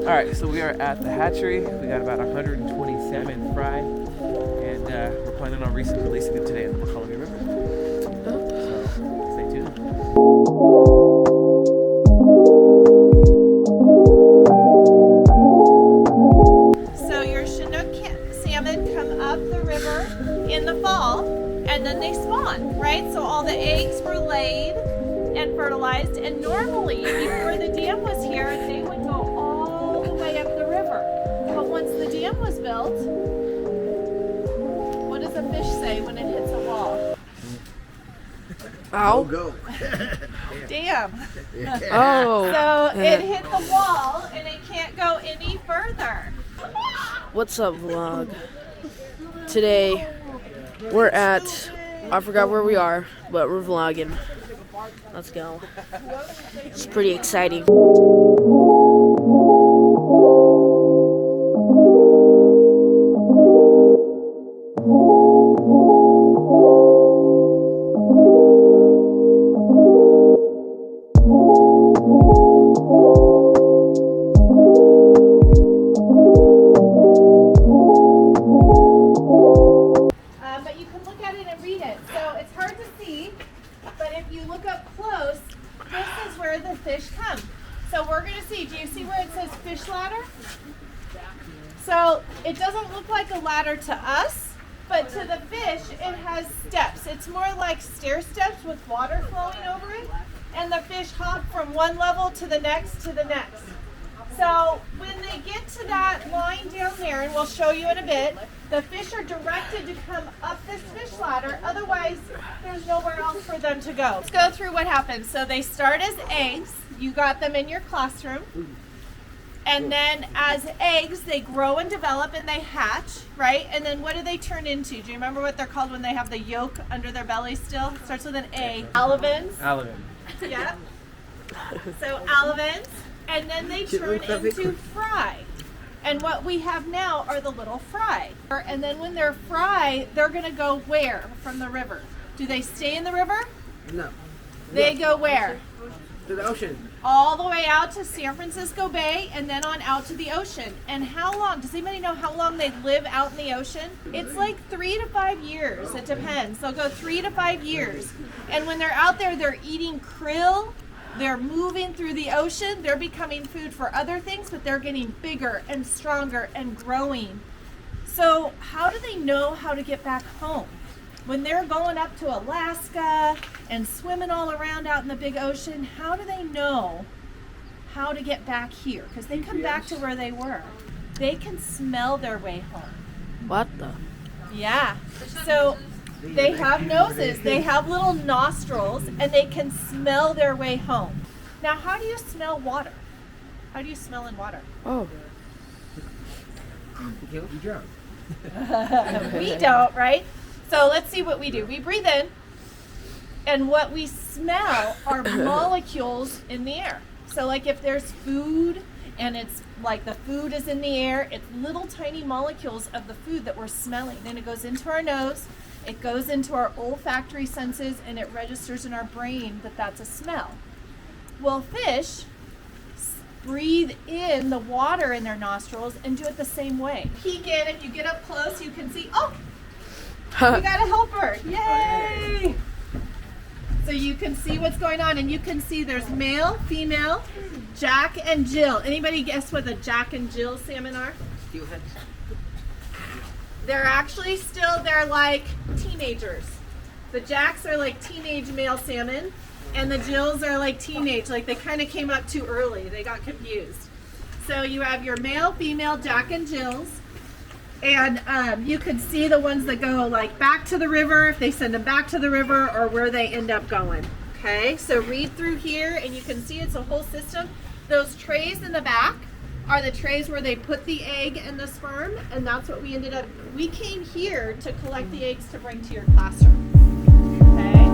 Alright, so we are at the hatchery. We got about 120 salmon fried, and we're planning on releasing them today in the Mokelumne River. So stay tuned. So your Chinook salmon come up the river in the fall, and then they spawn, right? So all the eggs were laid and fertilized, and normally before the dam was here, they would go all the way up the river. But once the dam was built, what does a fish say when it hits a wall? Ow. Go. Damn. Oh. So it hit the wall and it can't go any further. What's up, vlog? Today, we're at, I forgot where we are, but we're vlogging. Let's go. It's pretty exciting. But you can look at it and read it. So it's hard to see, but if you look up close, this is where the fish come. So we're going to see, do you see where it says fish ladder? So it doesn't look like a ladder to us, but to the fish it has steps. It's more like stair steps with water flowing over it, and the fish hop from one level to the next to the next. So when they get to that line down there, and we'll show you in a bit, the fish are directed to come up this fish ladder, otherwise there's nowhere else for them to go. Let's go through what happens. So they start as eggs, you got them in your classroom, and then as eggs they grow and develop and they hatch, right? And then what do they turn into? Do you remember what they're called when they have the yolk under their belly still? It starts with an A. Alevins. Alvin. Yeah. So alevins. And then they turn into fry. And what we have now are the little fry. And then when they're fry, they're going to go where from the river? Do they stay in the river? No. They go where? To the ocean. All the way out to San Francisco Bay and then on out to the ocean. And how long? Does anybody know how long they live out in the ocean? It's like 3 to 5 years. It depends. They'll go 3 to 5 years. And when they're out there, they're eating krill. They're moving through the ocean. They're becoming food for other things, but they're getting bigger and stronger and growing. So how do they know how to get back home? When they're going up to Alaska and swimming all around out in the big ocean, how do they know how to get back here? Because they come back to where they were. They can smell their way home. What the? Yeah. So they have noses, they have little nostrils, and they can smell their way home. Now, how do you smell water? How do you smell in water? Oh. You drown. We don't, right? So let's see what we do. We breathe in, and what we smell are molecules in the air. So like if there's food and it's like the food is in the air, it's little tiny molecules of the food that we're smelling. Then it goes into our nose, it goes into our olfactory senses, and it registers in our brain that that's a smell. Well, fish breathe in the water in their nostrils and do it the same way. Peek in, if you get up close, you can see, oh, we got a helper, yay! So you can see what's going on, and you can see there's male, female, Jack and Jill. Anybody guess what the Jack and Jill salmon are? They're actually still, they're like teenagers. The Jacks are like teenage male salmon, and the Jills are like teenage, like they kind of came up too early. They got confused. So you have your male, female, Jack and Jills, and you can see the ones that go like back to the river, if they send them back to the river, or where they end up going. Okay, so read through here, and you can see it's a whole system. Those trays in the back are the trays where they put the egg and the sperm, and that's what we ended up. We came here to collect the eggs to bring to your classroom. Okay.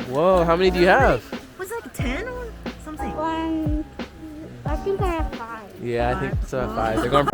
Whoa, how many do you have? Was it like 10 or something? One, I think I have 5. Yeah, I think so. 5. They're going.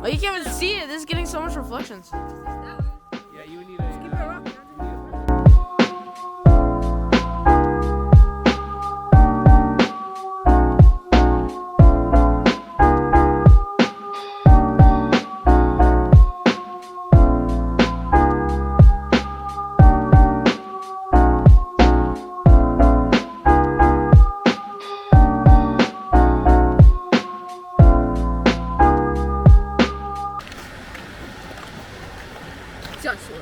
Oh, you can't even see it. This is getting so much reflections. Yeah, you would need a.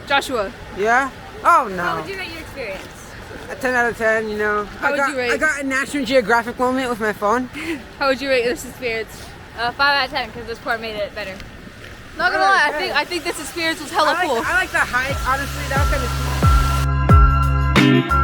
Joshua. Yeah? Oh no. How would you rate your experience? A 10 out of 10, you know. How would you rate? I got a National Geographic moment with my phone. How would you rate this experience? 5 out of 10 because this part made it better. Not gonna lie, I think this experience was hella cool. I like the hike, honestly. That was kind of